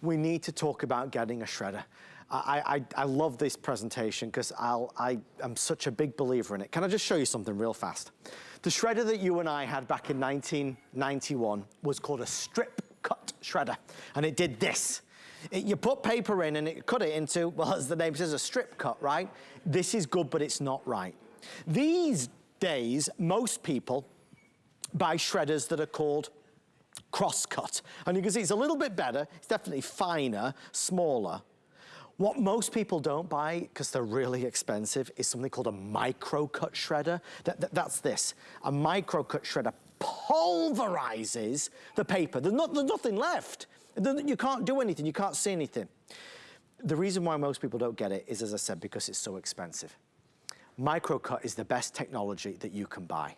we need to talk about getting a shredder. I love this presentation because I'm such a big believer in it. Can I just show you something real fast? The shredder that you and I had back in 1991 was called a strip cut shredder, and it did this. You put paper in and it cut it into, well, as the name says, a strip cut, right? This is good, but it's not right. These days, most people buy shredders that are called cross-cut. And you can see it's a little bit better, it's definitely finer, smaller. What most people don't buy, because they're really expensive, is something called a microcut shredder. That's this. A microcut shredder pulverizes the paper. There's nothing left. You can't do anything, you can't see anything. The reason why most people don't get it is, as I said, because it's so expensive. Microcut is the best technology that you can buy.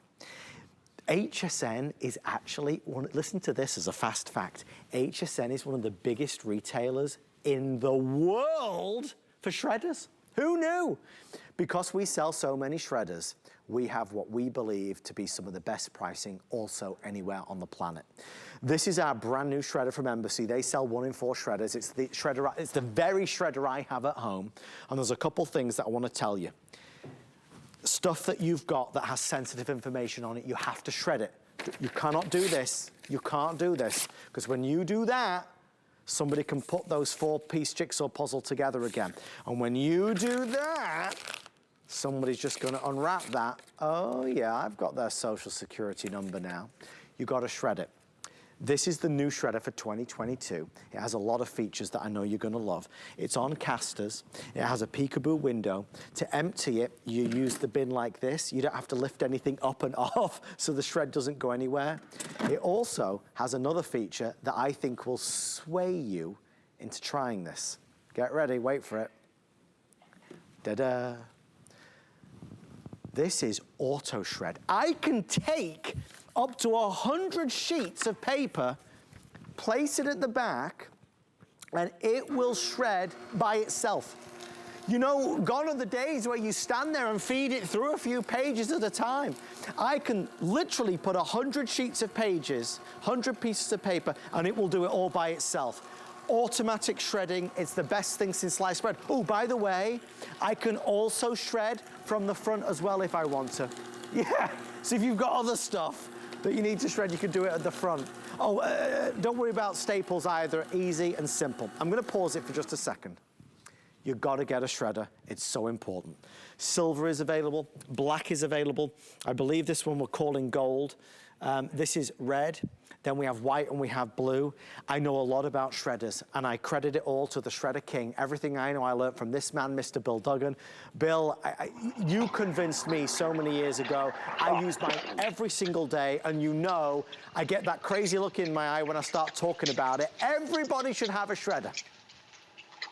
HSN is actually, listen to this as a fast fact, HSN is one of the biggest retailers in the world for shredders. Who knew? Because we sell so many shredders, we have what we believe to be some of the best pricing also anywhere on the planet. This is our brand new shredder from Embassy. They sell 1 in 4 shredders. It's the shredder, it's the very shredder I have at home. And there's a couple things that I want to tell you. Stuff that you've got that has sensitive information on it, you have to shred it. You cannot do this. You can't do this. Because when you do that, somebody can put those 4-piece jigsaw puzzle together again. And when you do that, somebody's just going to unwrap that. Oh yeah, I've got their social security number now. You got to shred it. This is the new shredder for 2022. It has a lot of features that I know you're gonna love. It's on casters. It has a peekaboo window. To empty it, you use the bin like this. You don't have to lift anything up and off so the shred doesn't go anywhere. It also has another feature that I think will sway you into trying this. Get ready, wait for it. Da-da. This is Autoshred. I can take up to 100 sheets of paper, place it at the back, and it will shred by itself. You know, gone are the days where you stand there and feed it through a few pages at a time. I can literally put 100 sheets of pages, 100 pieces of paper, and it will do it all by itself. Automatic shredding, it's the best thing since sliced bread. Oh, by the way, I can also shred from the front as well if I want to. Yeah, so if you've got other stuff that you need to shred, you can do it at the front. Oh, don't worry about staples either, easy and simple. I'm gonna pause it for just a second. You've gotta get a shredder, it's so important. Silver is available, black is available. I believe this one we're calling gold. This is red, then we have white and we have blue. I know a lot about shredders and I credit it all to the Shredder King. Everything I know I learned from this man, Mr. Bill Duggan. Bill, you convinced me so many years ago. I use mine every single day and you know I get that crazy look in my eye when I start talking about it. Everybody should have a shredder.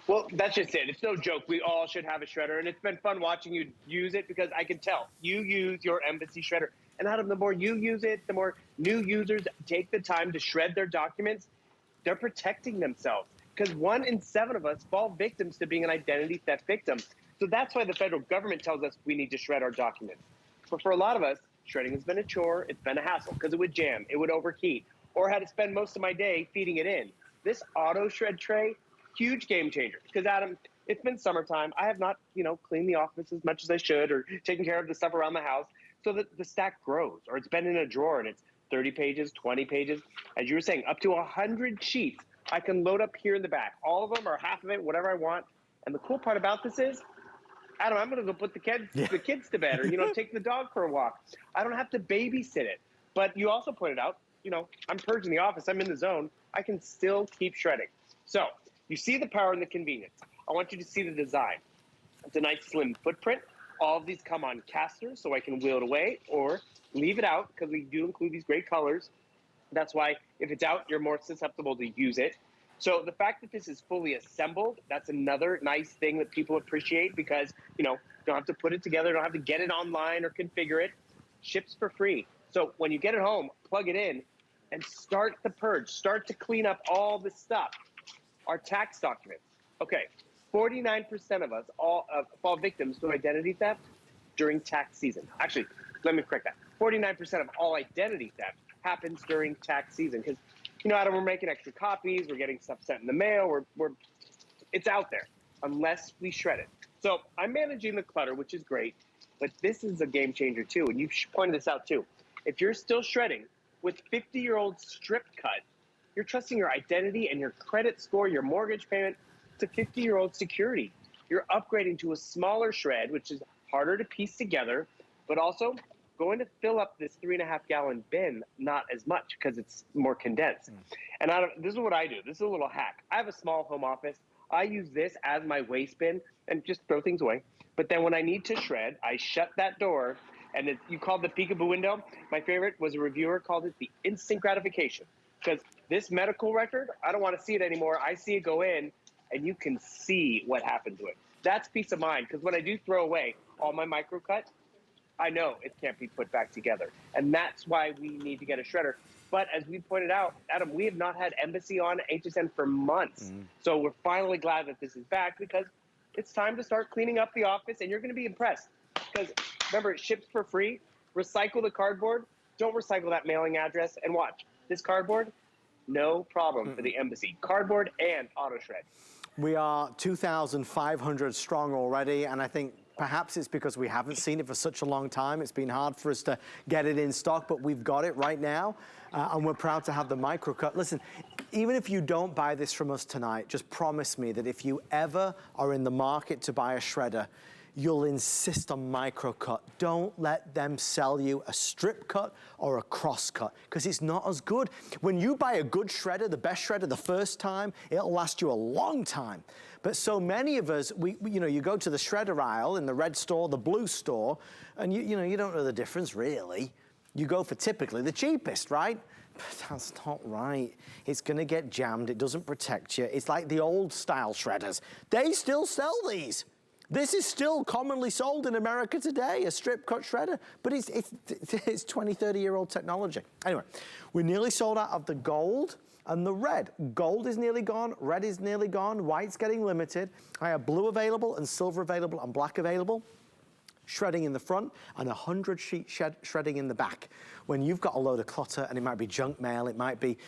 Well, that's just it. It's no joke. We all should have a shredder, and it's been fun watching you use it because I can tell you use your Embassy shredder. And Adam, the more you use it, the more new users take the time to shred their documents, they're protecting themselves. Because 1 in 7 of us fall victims to being an identity theft victim. So that's why the federal government tells us we need to shred our documents. But for a lot of us, shredding has been a chore, it's been a hassle, because it would jam, it would overheat, or I had to spend most of my day feeding it in. This auto shred tray, huge game changer. Because Adam, it's been summertime. I have not, cleaned the office as much as I should or taken care of the stuff around the house so that the stack grows, or it's been in a drawer and it's 30 pages, 20 pages. As you were saying, up to 100 sheets I can load up here in the back. All of them or half of it, whatever I want. And the cool part about this is, Adam, I'm gonna go put the kids to bed or, take the dog for a walk. I don't have to babysit it. But you also pointed out, I'm purging the office, I'm in the zone. I can still keep shredding. So you see the power and the convenience. I want you to see the design. It's a nice slim footprint. All of these come on casters, so I can wheel it away or leave it out because we do include these great colors. That's why if it's out, you're more susceptible to use it. So the fact that this is fully assembled, that's another nice thing that people appreciate because, don't have to put it together, don't have to get it online or configure it. Ships for free. So when you get it home, plug it in and start the purge, start to clean up all this stuff. Our tax documents. Okay, 49% of us fall victims to identity theft during tax season. Actually, let me correct that. 49% of all identity theft happens during tax season because you know, Adam, we're making extra copies, we're getting stuff sent in the mail, it's out there unless we shred it. So I'm managing the clutter, which is great, but this is a game changer too, and you pointed this out too. If you're still shredding with 50-year-old strip cut, you're trusting your identity and your credit score, your mortgage payment to 50-year-old security. You're upgrading to a smaller shred, which is harder to piece together, but also going to fill up this 3.5-gallon bin not as much because it's more condensed. And this is what I do. This is a little hack. I have a small home office. I use this as my waste bin and just throw things away. But then when I need to shred, I shut that door, and you called the peekaboo window. My favorite was a reviewer called it the instant gratification, because this medical record, I don't want to see it anymore. I see it go in, and you can see what happened to it. That's peace of mind, because when I do throw away all my microcut, I know it can't be put back together. And that's why we need to get a shredder. But as we pointed out, Adam, we have not had Embassy on HSN for months. So we're finally glad that this is back, because it's time to start cleaning up the office, and you're going to be impressed. Because remember, it ships for free. Recycle the cardboard. Don't recycle that mailing address. And watch, this cardboard, no problem for the Embassy. Cardboard and Autoshred. We are 2,500 strong already, and I think perhaps it's because we haven't seen it for such a long time. It's been hard for us to get it in stock, but we've got it right now, and we're proud to have the microcut. Listen, even if you don't buy this from us tonight, just promise me that if you ever are in the market to buy a shredder, you'll insist on microcut. Don't let them sell you a strip cut or a cross cut, because it's not as good. When you buy a good shredder, the best shredder the first time, it'll last you a long time. But so many of us, you go to the shredder aisle in the red store, the blue store, and you don't know the difference really. You go for typically the cheapest, right? But that's not right. It's gonna get jammed, it doesn't protect you. It's like the old style shredders. They still sell these. This is still commonly sold in America today, a strip cut shredder, but it's 20, 30-year-old technology. Anyway, we're nearly sold out of the gold and the red. Gold is nearly gone, red is nearly gone, white's getting limited. I have blue available and silver available and black available. Shredding in the front and 100-sheet shredding in the back. When you've got a load of clutter, and it might be junk mail, it might be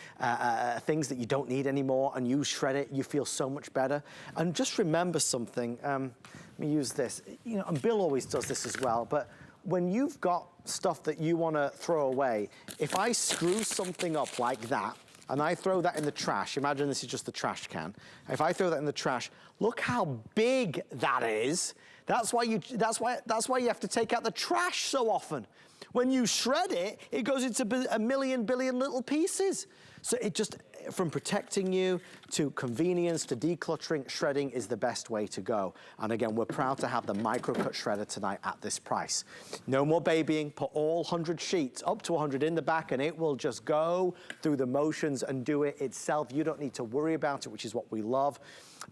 things that you don't need anymore, and you shred it, you feel so much better. And just remember something, let me use this, and Bill always does this as well, but when you've got stuff that you want to throw away, if I screw something up like that, and I throw that in the trash, imagine this is just the trash can. If I throw that in the trash, look how big that is. That's why you have to take out the trash so often. When you shred it, it goes into a million billion little pieces. So it just, from protecting you to convenience to decluttering, shredding is the best way to go. And again, we're proud to have the microcut shredder tonight at this price. No more babying, put all 100 sheets, up to 100 in the back, and it will just go through the motions and do it itself. You don't need to worry about it, which is what we love.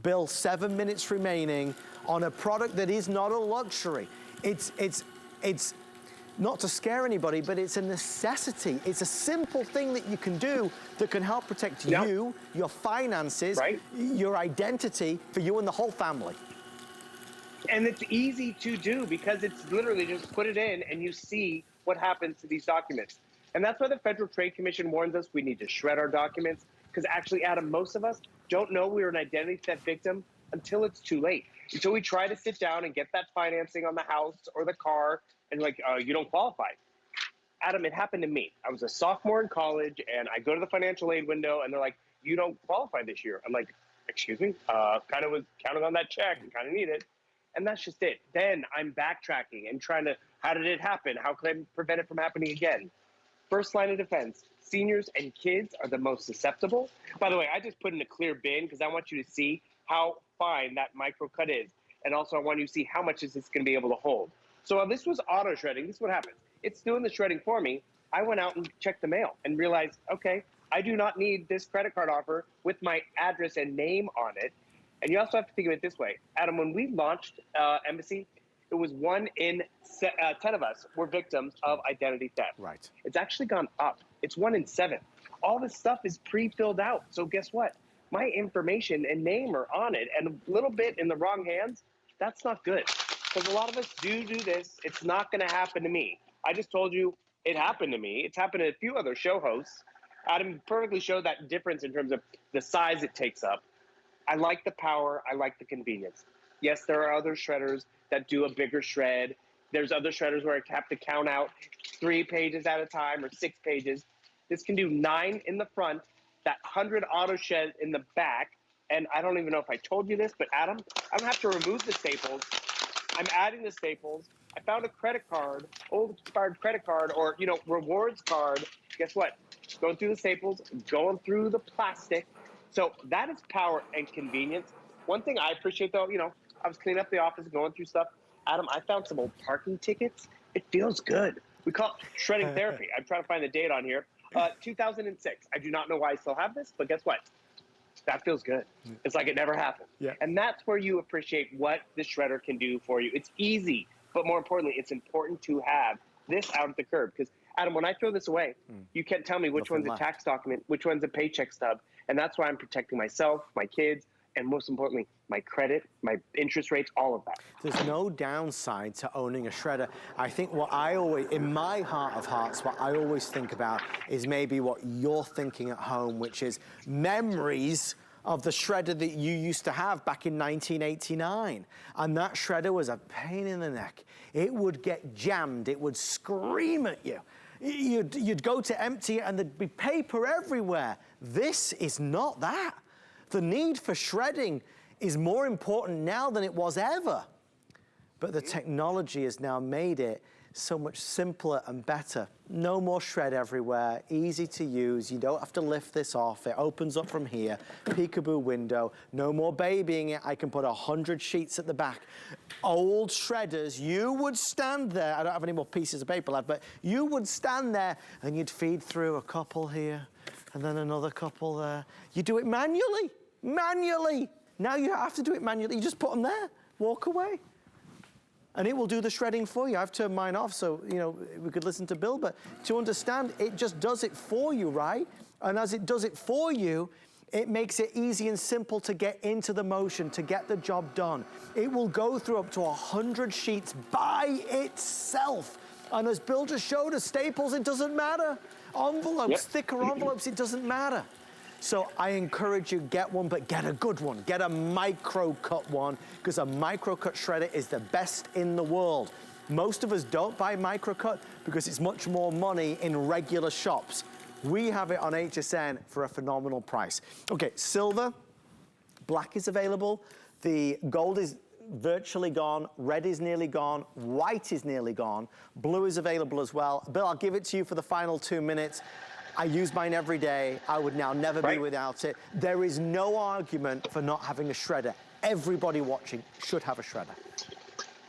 Bill, 7 minutes remaining on a product that is not a luxury. It's not to scare anybody, but it's a necessity. It's a simple thing that you can do that can help protect you, your finances, your identity for you and the whole family. And it's easy to do because it's literally just put it in and you see what happens to these documents. And that's why the Federal Trade Commission warns us we need to shred our documents, because actually, Adam, most of us don't know we're an identity theft victim until it's too late. Until we try to sit down and get that financing on the house or the car, and you don't qualify. Adam, it happened to me. I was a sophomore in college, and I go to the financial aid window, and they're like, you don't qualify this year. I'm like, excuse me? Kind of was counting on that check and kind of need it. And that's just it. Then I'm backtracking and trying to, how did it happen? How can I prevent it from happening again? First line of defense, seniors and kids are the most susceptible. By the way, I just put in a clear bin because I want you to see how fine that microcut is. And also I want you to see how much is this going to be able to hold. So while this was auto shredding, this is what happens. It's doing the shredding for me. I went out and checked the mail and realized, okay, I do not need this credit card offer with my address and name on it. And you also have to think of it this way. Adam, when we launched Embassy, it was 1 in 10 of us were victims of identity theft. Right. It's actually gone up. It's 1 in 7. All this stuff is pre-filled out. So guess what? My information and name are on it, and a little bit in the wrong hands, that's not good. Because a lot of us do this. It's not going to happen to me. I just told you it happened to me. It's happened to a few other show hosts. Adam perfectly showed that difference in terms of the size it takes up. I like the power. I like the convenience. Yes, there are other shredders that do a bigger shred. There's other shredders where I have to count out 3 pages at a time or 6 pages. This can do 9 in the front, that 100 AutoShed in the back. And I don't even know if I told you this, but Adam, I don't have to remove the staples. I'm adding the staples. I found a credit card, old expired credit card, or rewards card. Guess what? Going through the staples, going through the plastic. So that is power and convenience. One thing I appreciate though, I was cleaning up the office, going through stuff. Adam, I found some old parking tickets. It feels good. We call it shredding therapy. I'm trying to find the date on here. 2006. I do not know why I still have this, but guess what? That feels good. It's like it never happened. Yeah. And that's where you appreciate what the shredder can do for you. It's easy, but more importantly, it's important to have this out at the curb. Because, Adam, when I throw this away, you can't tell me which one's a tax document, which one's a paycheck stub. And that's why I'm protecting myself, my kids, and most importantly, my credit, my interest rates, all of that. There's no downside to owning a shredder. I think what I always, in my heart of hearts, what I always think about is maybe what you're thinking at home, which is memories of the shredder that you used to have back in 1989. And that shredder was a pain in the neck. It would get jammed. It would scream at you. You'd go to empty it and there'd be paper everywhere. This is not that. The need for shredding is more important now than it was ever. But the technology has now made it so much simpler and better. No more shred everywhere, easy to use. You don't have to lift this off. It opens up from here, peekaboo window. No more babying it. I can put 100 sheets at the back. Old shredders, you would stand there. I don't have any more pieces of paper left, but you would stand there and you'd feed through a couple here and then another couple there. You do it manually. Manually. Now you have to do it manually. You just put them there, walk away. And it will do the shredding for you. I've turned mine off so, we could listen to Bill, but to understand, it just does it for you, right? And as it does it for you, it makes it easy and simple to get into the motion, to get the job done. It will go through up to 100 sheets by itself. And as Bill just showed us, staples, it doesn't matter. Envelopes, thicker envelopes, it doesn't matter. So I encourage you, get one, but get a good one. Get a microcut one, because a microcut shredder is the best in the world. Most of us don't buy microcut because it's much more money in regular shops. We have it on HSN for a phenomenal price. Okay, silver, black is available. The gold is virtually gone, red is nearly gone, white is nearly gone, blue is available as well. Bill, I'll give it to you for the final 2 minutes. I use mine every day. I would now never be without it. There is no argument for not having a shredder. Everybody watching should have a shredder.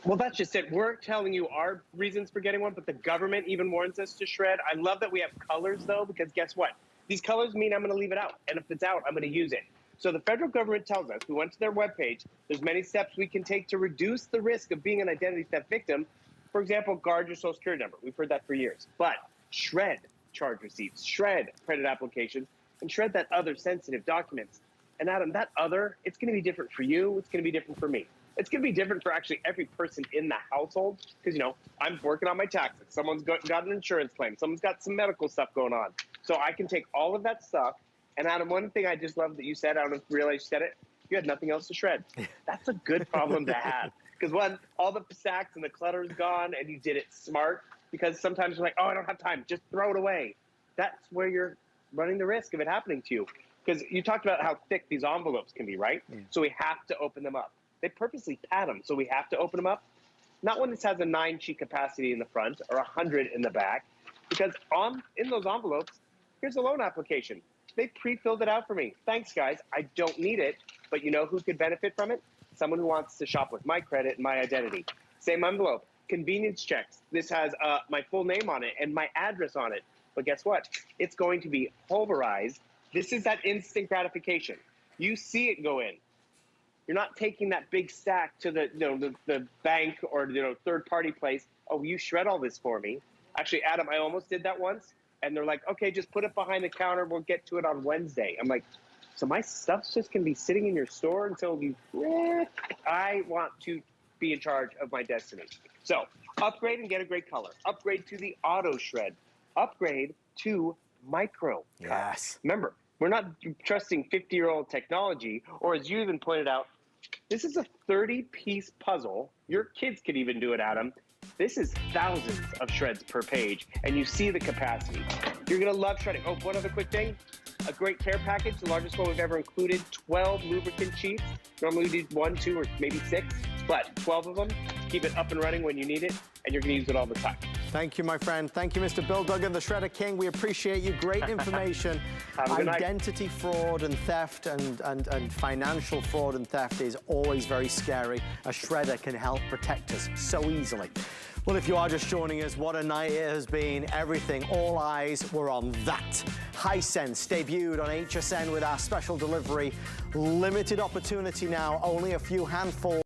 Well, that's just it. We're telling you our reasons for getting one, but the government even warns us to shred. I love that we have colors, though, because guess what? These colors mean I'm going to leave it out. And if it's out, I'm going to use it. So the federal government tells us, we went to their webpage, there's many steps we can take to reduce the risk of being an identity theft victim. For example, guard your social security number. We've heard that for years. But shred charge receipts, shred credit applications, and shred that other sensitive documents. And Adam, that other, it's going to be different for you. It's going to be different for me. It's going to be different for actually every person in the household because, I'm working on my taxes. Someone's got an insurance claim. Someone's got some medical stuff going on. So I can take all of that stuff. And Adam, one thing I just love that you said, I don't realize you said it, you had nothing else to shred. That's a good problem to have. Because when all the stacks and the clutter is gone and you did it smart, because sometimes you're like, oh, I don't have time, just throw it away. That's where you're running the risk of it happening to you. Because you talked about how thick these envelopes can be, right? So we have to open them up. They purposely pad them, so we have to open them up. Not when this has a 9-sheet capacity in the front or 100 in the back, because in those envelopes, here's a loan application. They pre-filled it out for me. Thanks, guys. I don't need it, but you know who could benefit from it? Someone who wants to shop with my credit and my identity. Same envelope. Convenience checks. This has my full name on it and my address on it. But guess what? It's going to be pulverized. This is that instant gratification. You see it go in. You're not taking that big stack to the bank or third-party place. Oh, you shred all this for me. Actually, Adam, I almost did that once. And they're like, okay, just put it behind the counter. We'll get to it on Wednesday. I'm like, so my stuff's just going to be sitting in your store until you... I want to be in charge of my destiny. So upgrade and get a great color. Upgrade to the AutoShred. Upgrade to micro cut. Yes. Remember, we're not trusting 50-year-old technology, or as you even pointed out, this is a 30-piece puzzle. Your kids could even do it, Adam. This is thousands of shreds per page, and you see the capacity. You're gonna love shredding. Oh, one other quick thing. A great care package, the largest one we've ever included, 12 lubricant sheets. Normally we need 1, 2, or maybe 6, but 12 of them. Keep it up and running when you need it, and you're gonna use it all the time. Thank you, my friend. Thank you, Mr. Bill Duggan, the Shredder King. We appreciate you. Great information. Have a good night. Identity fraud and theft and financial fraud and theft is always very scary. A shredder can help protect us so easily. Well, if you are just joining us, what a night it has been. Everything, all eyes were on that. Hisense debuted on HSN with our special delivery. Limited opportunity now, only a few handfuls.